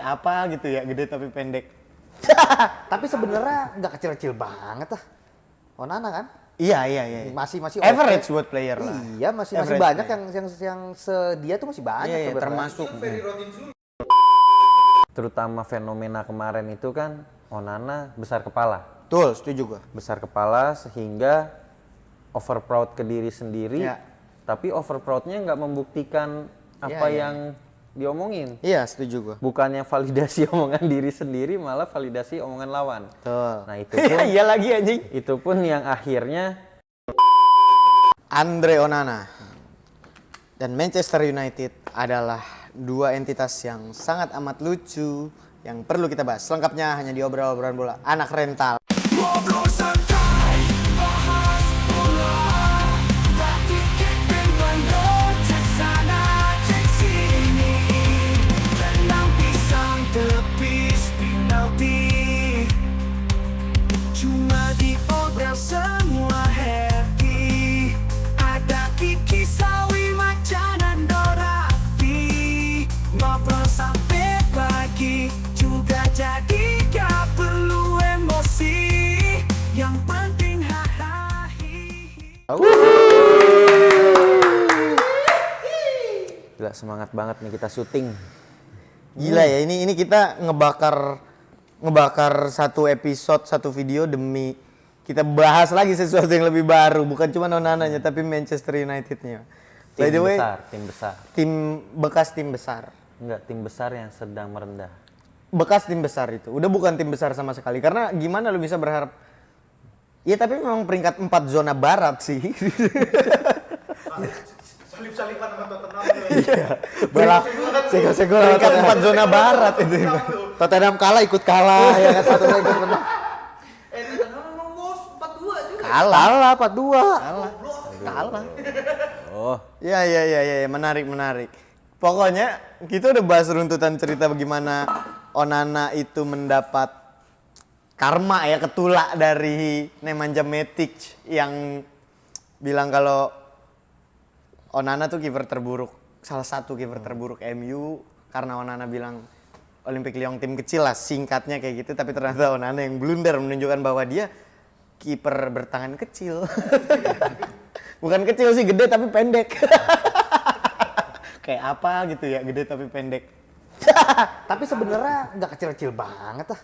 Apa gitu ya, gede tapi pendek. Tapi sebenarnya nggak kecil-kecil banget lah. Onana kan? Iya. Masih Average okay. buat player lah. Iya, masih Average banyak player. yang sedia tuh masih banyak Iya, sebenarnya. termasuk. Terutama fenomena kemarin itu kan Onana besar kepala. Betul, setuju gua. Besar kepala sehingga over proud ke diri sendiri. Ya. Tapi over proud-nya nggak membuktikan apa yang diomongin. Iya, setuju gua. Bukannya validasi omongan diri sendiri, malah validasi omongan lawan. Betul. Nah itu pun, Iya lagi anjing. itu pun yang akhirnya Andre Onana dan Manchester United adalah dua entitas yang sangat amat lucu yang perlu kita bahas. Selengkapnya hanya di obrolan bola anak rental. Ngobrol santai, bahas bola. Tapi Kevin Van cek sana, cek sini. Tenang pisang tepis penalti. Cuma diobrol semua happy. Ada Kiki Sawi, Macan dan Dorati. Ngobrol sampai pagi, juga jadi gak perlu emosi. Yang penting hahaha. gila semangat banget nih kita syuting. Gila ya, ini kita ngebakar satu episode, satu video demi kita bahas lagi sesuatu yang lebih baru, bukan cuma Onananya tapi Manchester United-nya. By the way, Tim besar. tim besar. Enggak, tim besar yang sedang merendah. Bekas tim besar itu. Udah bukan tim besar sama sekali. Karena gimana lu bisa berharap? Ya tapi memang peringkat 4 zona barat sih. Salip-salipan sama Tottenham. Iya. Balap segol-segol peringkat 4 zona barat itu. Tottenham kalah ikut kalah ya kan satu ikut menang. Tottenham emang bos 4-2 juga. Kalah 4-2. Kalah. Oh, Ya, menarik. Pokoknya kita udah bahas runtutan cerita bagaimana Onana itu mendapat karma ya, ketulak dari Nemanja Matic yang bilang kalau Onana tuh kiper terburuk, salah satu kiper terburuk MU karena Onana bilang Olympique Lyon tim kecil lah, singkatnya kayak gitu, tapi ternyata Onana yang blunder menunjukkan bahwa dia kiper bertangan kecil. Bukan kecil sih, gede tapi pendek. Kayak apa gitu ya, gede tapi pendek. Tapi sebenarnya nggak kecil-kecil banget lah.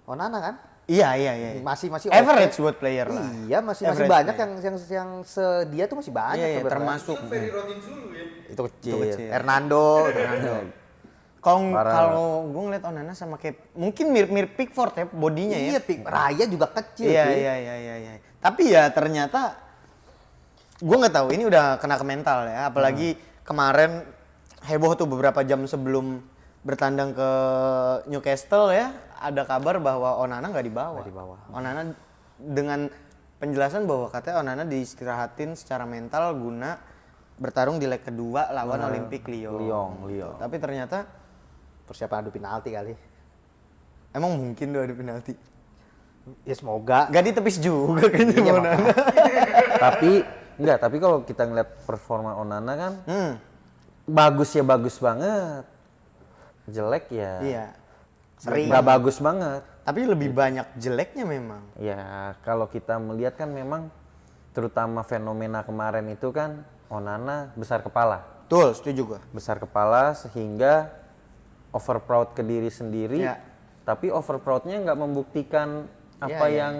Onana kan? Iya. Masih Average okay. buat player lah. Iya, masih Average banyak player. yang sedia tuh masih banyak Iya, sebenarnya. termasuk. Ferry Rotin Zulu ya. Itu kecil. kecil. Hernando. Kalau gue ngeliat Onana sama kayak mungkin mirip Pickford ya bodinya ya. Iya, Raya juga kecil. Iya, cuy. iya. Tapi ya ternyata gue nggak tahu, ini udah kena ke mental ya. Apalagi kemarin heboh tuh beberapa jam sebelum bertandang ke Newcastle ya, ada kabar bahwa Onana nggak dibawa. Onana dengan penjelasan bahwa katanya Onana diistirahatin secara mental guna bertarung di leg kedua lawan Olympique Lyon. Lyon. Tapi ternyata Persiapan adu penalti kali. emang mungkin tuh ada penalti. Ya semoga. Gak ditepis juga kayaknya Iya, Onana. tapi kalau kita ngeliat performa Onana kan bagus ya bagus banget. Jelek ya. Iya. Nggak bagus banget. Tapi lebih banyak jeleknya memang. Ya kalau kita melihat kan memang terutama fenomena kemarin itu kan Onana besar kepala. Betul, setuju gua. Besar kepala sehingga over proud ke diri sendiri. Ya. Tapi over proud-nya nggak membuktikan apa Ya. yang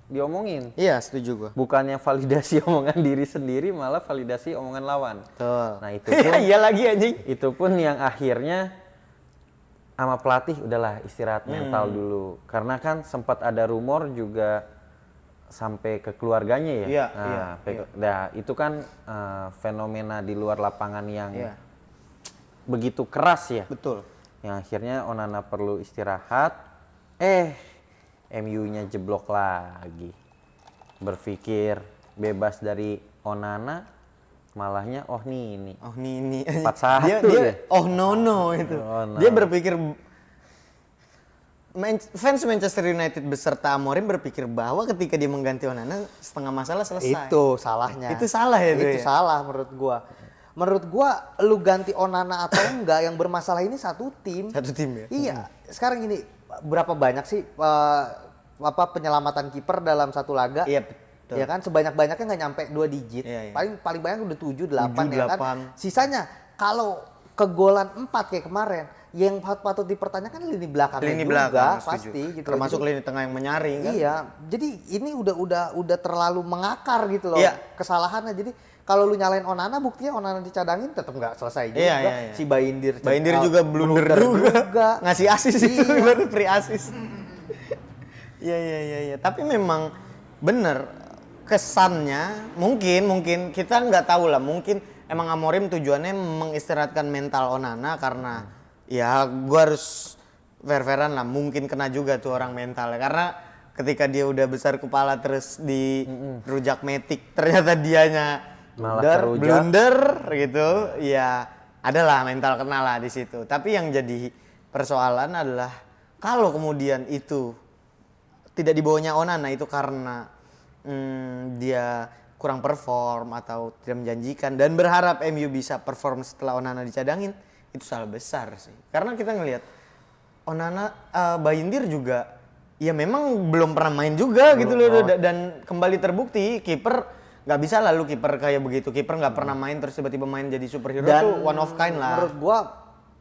diomongin. Iya, setuju gua. Bukannya validasi omongan diri sendiri, malah validasi omongan lawan. Betul. Nah itu pun, Iya lagi anjing. itu pun yang akhirnya sama pelatih udahlah istirahat mental dulu. Karena kan sempat ada rumor juga sampai ke keluarganya ya. Iya, Nah itu kan fenomena di luar lapangan yang Iya. begitu keras ya. Betul. Yang akhirnya Onana perlu istirahat. MU-nya jeblok lagi. Berpikir bebas dari Onana, malahnya ini. Oh ini. 4-1 dia ya? oh no itu. Oh, no. Dia berpikir fans Manchester United beserta Amorim berpikir bahwa ketika dia mengganti Onana setengah masalah selesai. Itu salahnya. Itu salah ya, Itu ya? salah menurut gua. menurut gua lu ganti Onana atau enggak yang bermasalah ini satu tim. Satu tim ya? Iya. Sekarang gini, berapa banyak sih penyelamatan kiper dalam satu laga? Iya, betul. Ya kan sebanyak-banyaknya nggak nyampe 2 digit. Iya, iya. Paling banyak udah 7 8 ya kan. 8. Sisanya kalau kegolan 4 kayak kemarin, yang patut dipertanyakan lini belakangnya Lini juga belakang, setuju. pasti gitu. Termasuk Jadi, lini tengah yang menyaring kan? iya, jadi ini udah terlalu mengakar gitu loh Iya. kesalahannya. Jadi kalau lu nyalain Onana, buktinya Onana dicadangin tetap nggak selesai juga. Iya, iya, iya. Si Baindir Juga blunder juga. Ngasih asis itu Iya. baru free asis. Iya. Tapi memang bener kesannya mungkin kita nggak tahu lah. Mungkin emang Amorim tujuannya mengistirahatkan mental Onana karena ya gua harus fair-fairan lah. Mungkin kena juga tuh orang mentalnya karena ketika dia udah besar kepala terus di rujak metik ternyata dianya Malah terujak. blunder gitu, ya adalah mental kena lah di situ. Tapi yang jadi persoalan adalah kalau kemudian itu tidak dibawanya Onana itu karena dia kurang perform atau tidak menjanjikan dan berharap MU bisa perform setelah Onana dicadangin, itu salah besar sih. Karena kita ngelihat Onana, Baindir juga ya memang belum pernah main juga gitu loh dan kembali terbukti kiper nggak bisa lah lu kiper kayak begitu, kiper nggak pernah main terus tiba-tiba main jadi superhero tuh one of kind lah. Menurut gua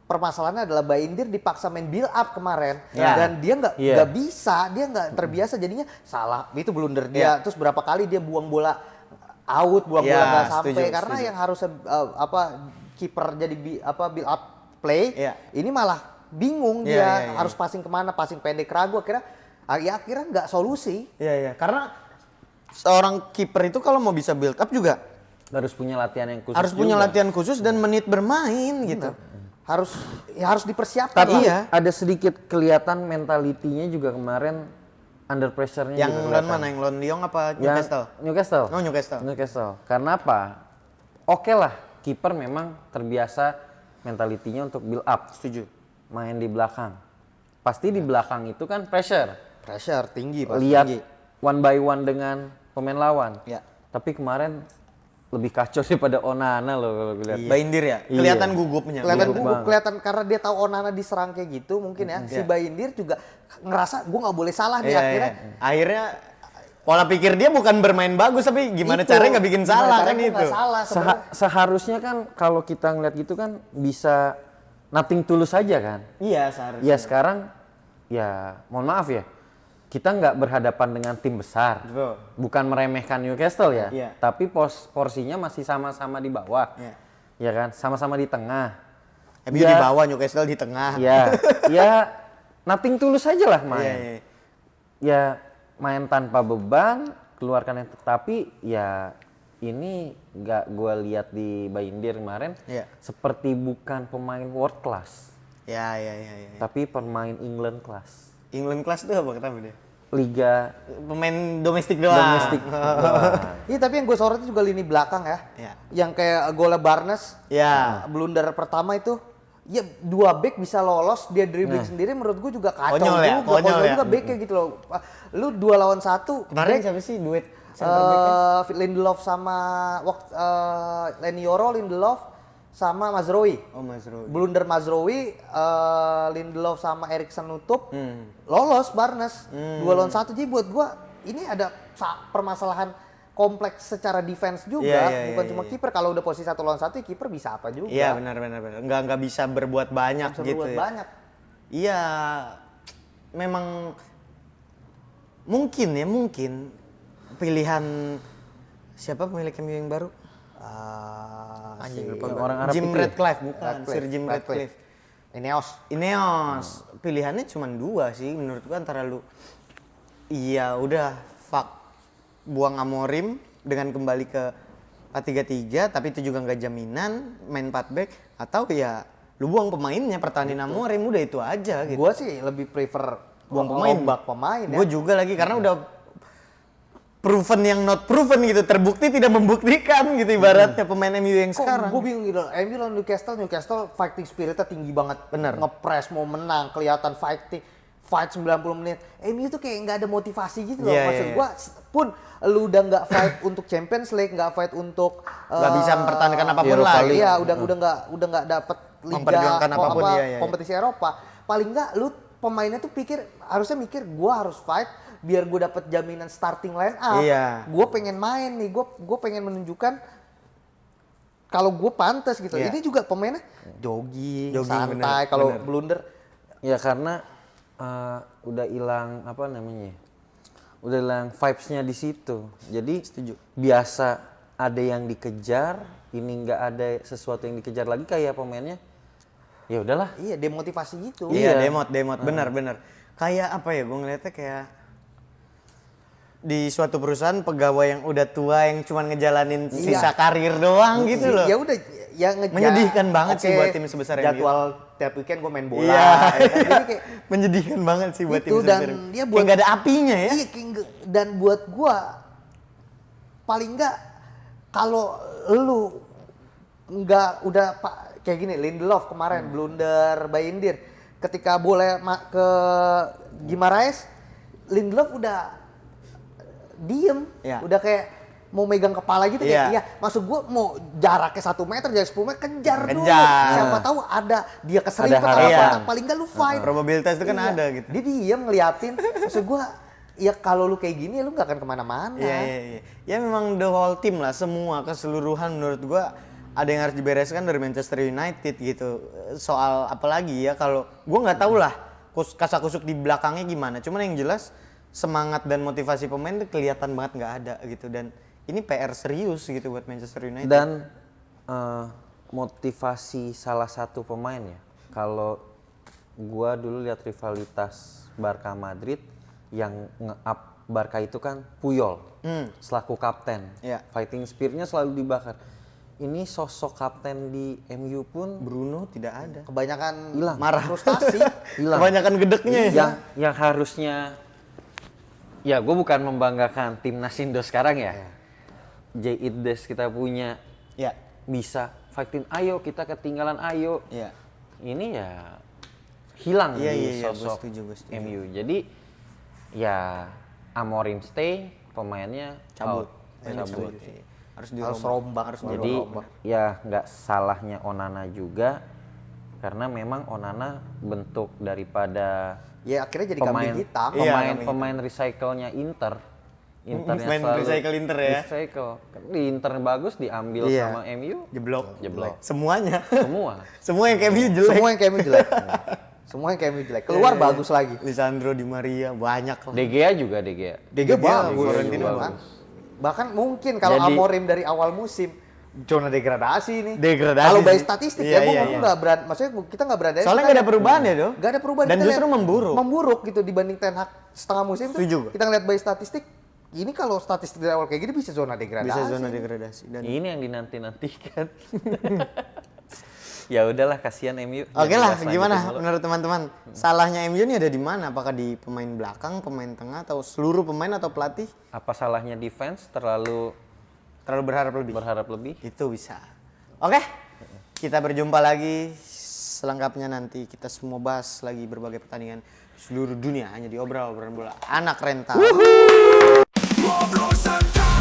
permasalahannya adalah Baindir dipaksa main build up kemarin Ya. dan dia nggak Iya. bisa, dia nggak terbiasa jadinya salah. Itu blunder dia. Terus berapa kali dia buang bola out, buang bola nggak sampai karena setuju. yang harusnya kiper jadi build up play, Iya. ini malah bingung Iya, dia iya. harus passing kemana, passing pendek ragu akhirnya nggak solusi. Iya, karena seorang kiper itu kalau mau bisa build up juga Harus punya latihan yang khusus harus punya juga. latihan khusus dan menit bermain gitu. Harus dipersiapkan Tapi lah. Iya. ada sedikit kelihatan mentalitinya juga kemarin under pressure-nya Yang juga lawan kelihatan. mana? Yang lawan Lyon apa Yang Newcastle? Newcastle. Oh, Newcastle. Newcastle. Karena apa? Oke lah, kiper memang terbiasa mentalitinya untuk build up. Setuju. Main di belakang. Pasti di belakang itu kan pressure. Pressure tinggi pasti. Lihat one by one dengan pemain lawan. Ya. Tapi kemarin lebih kacau daripada Onana loh kalau gue lihat. Baindir ya? Iya. Kelihatan gugupnya. Kelihatan Gugup gugup, banget. kelihatan karena dia tahu Onana diserang kayak gitu mungkin ya. Si Baindir juga ngerasa gue nggak boleh salah nih Iya, akhirnya. iya. Akhirnya pola pikir dia bukan bermain bagus tapi gimana Itu, caranya nggak bikin gimana salah caranya kan gua itu. nggak salah sebenarnya. Seharusnya kan kalau kita ngeliat gitu kan bisa nothing tulus aja kan. Iya, seharusnya. Ya sekarang ya mohon maaf ya. Kita nggak berhadapan dengan tim besar. Betul. Bukan meremehkan Newcastle ya. Iya. Tapi porsinya masih sama-sama di bawah. Iya. Ya kan? Sama-sama di tengah. MU Ya. di bawah, Newcastle di tengah. Ya nothing tulus aja lah main. Iya. Ya main tanpa beban, keluarkan yang tapi ya ini nggak gue lihat di Baindir kemarin Iya. seperti bukan pemain world class, Iya. tapi pemain England class, England class itu apa ketemu dia? liga Pemain domestik doang. domestik. Iya tapi yang gue sorot juga lini belakang ya. Iya. Yang kayak golnya Barnes, Ya. blunder pertama itu, ya 2 back bisa lolos, dia dribbling sendiri menurut gue juga kacau Konyol ya, juga. konyol ya. Juga backnya gitu loh. Lu 2 lawan 1. Kemarin siapa sih duet center back-nya? Lindelof sama Lenioro, Lindelof sama Mazraoui. Oh, Mas Roy. Blunder Mazraoui, Lindelof sama Eriksen nutup, lolos Barnes 2 lawan 1. Jadi buat gua ini ada permasalahan kompleks secara defense juga, Iya, bukan iya, cuma iya. kiper. Kalau udah posisi 1 lawan 1, kiper bisa apa juga. Iya, benar. Nggak bisa berbuat banyak Bisa gitu berbuat ya. banyak. Iya, memang mungkin pilihan siapa pemilik MU yang baru? Anjing lupa yang gua. orang Arab Jim itu ya? Ratcliffe bukan, Sir Jim Ratcliffe. Ineos. Pilihannya cuma 2 sih menurut gua antara lu iya udah fuck buang Amorim dengan kembali ke 4-3-3 tapi itu juga nggak jaminan main 4 back atau ya lu buang pemainnya pertahanin Amorim udah itu aja gitu. Gua sih lebih prefer Buang pemain. ombak pemain ya. Gue juga lagi karena udah proven yang not proven gitu, terbukti tidak membuktikan gitu ibaratnya pemain MU yang sekarang. Gue bingung gitu. MU lawan Newcastle fighting spiritnya tinggi banget. Bener. Ngepres mau menang, kelihatan fight 90 menit. MU tuh kayak nggak ada motivasi gitu loh. Iya, Maksud iya, gua pun lu udah nggak fight untuk Champions League, nggak fight untuk Nggak bisa mempertahankan apapun Europa lah. League. Iya, udah nggak dapet liga Memperjuangkan apapun, iya. kompetisi Eropa. Paling nggak lu pemainnya tuh harusnya mikir gua harus fight biar gue dapet jaminan starting line up. Iya. Gue pengen main nih, gue pengen menunjukkan kalau gue pantas gitu. Iya. Ini juga pemainnya jogging santai, bener, kalau bener. blunder Ya karena udah hilang apa namanya? Udah hilang vibes-nya di situ. Jadi biasa ada yang dikejar, ini nggak ada sesuatu yang dikejar lagi kayak pemainnya. Ya udahlah. iya demotivasi gitu. Iya, Iya. demot, benar. Kayak apa ya, gue ngeliatnya kayak di suatu perusahaan pegawai yang udah tua yang cuman ngejalanin sisa karir doang gitu loh. Ya udah ya Menyedihkan banget sih Oke, buat tim sebesar MU. jadwal tiap weekend gue main bola. Iya. Jadi kayak Menyedihkan banget sih buat itu tim dan sebesar MU. dia Kayak buat nggak ada apinya ya. Iya, dan buat gua paling enggak kalau lu nggak udah kayak gini Lindelof kemarin blunder Bayindir ketika boleh ke Guimaraes, Lindelof udah diem, Iya. udah kayak mau megang kepala gitu Iya. kayak iya maksud gua mau jaraknya 1 meter jarak 10 meter kejar dulu, Kejar. siapa tahu ada dia keserempet Ada atau harapan. apa, paling enggak lu fight. Probabilitas itu kan Iya. ada gitu. Dia diem ngeliatin, maksud gua ya kalau lu kayak gini lu nggak akan kemana-mana. Iya. Ya memang the whole team lah, semua keseluruhan menurut gua ada yang harus dibereskan dari Manchester United gitu. Soal apalagi ya kalau gua nggak tahu lah kasak-kusuk di belakangnya gimana. Cuman yang jelas semangat dan motivasi pemain tuh kelihatan banget nggak ada gitu, dan ini PR serius gitu buat Manchester United. Dan motivasi salah satu pemain ya. Kalau gua dulu lihat rivalitas Barca Madrid yang nge-up Barca itu kan Puyol selaku kapten. Iya. Fighting spirit-nya selalu dibakar. Ini sosok kapten di MU pun Bruno tidak ada. Kebanyakan Hilang. Marah. frustasi. hilang. Kebanyakan gedeknya ya. yang harusnya ya gue bukan membanggakan timnas Indo sekarang ya. J.I.D.S kita punya Ya. bisa fighting, ayo kita ketinggalan ayo. Iya. Ini ya hilang Iya, di iya, iya, sosok gua setuju. MU. Jadi ya Amorim stay, pemainnya Cabut. out. Cabut. Harus Harus rombak. Jadi ya nggak salahnya Onana juga karena memang Onana bentuk daripada Ya akhirnya jadi pemain kambing hitam. Iya, pemain recycle-nya Inter. Internya Pemain selalu recycle Inter ya. Recycle. Di Inter bagus diambil Iya. sama MU, Jeblok. jeblok. Semuanya. Semua. Semua yang kayak MU jelek. Semua yang kayak jelek. Semua yang kayak jelek. Keluar Iya, iya. bagus lagi. Lisandro Di Maria banyak lah. De Gea juga De Gea. De Gea bagus. Florentino bagus. bagus. Bahkan mungkin kalau Jadi- Amorim dari awal musim zona degradasi nih. Degradasi Kalau by sih. statistik Iya, ya, iya, gua iya. nggak berani. Maksudnya kita nggak berani. Soalnya nggak ada perubahan ya, Do? Nggak ada perubahan. Dan Kita justru lihat memburuk. Memburuk gitu dibanding Ten Hag setengah musim. tuh. Setuju gua. Kita ngeliat by statistik. Ini kalau statistik dari awal kayak gini bisa zona degradasi. Bisa zona degradasi. Dan Ini yang dinanti-nantikan. Ya udahlah, kasihan MU. Oke Jangan lah, bahas gimana lanjutin dulu. menurut teman-teman? Salahnya MU ini ada di mana? Apakah di pemain belakang, pemain tengah, atau seluruh pemain atau pelatih Apa salahnya defense terlalu berharap lebih? berharap lebih? Itu bisa. Oke, kita berjumpa lagi selengkapnya nanti. Kita semua bahas lagi berbagai pertandingan seluruh dunia hanya di Obral Obrolan Bola Anak Rental. Ngobrol santai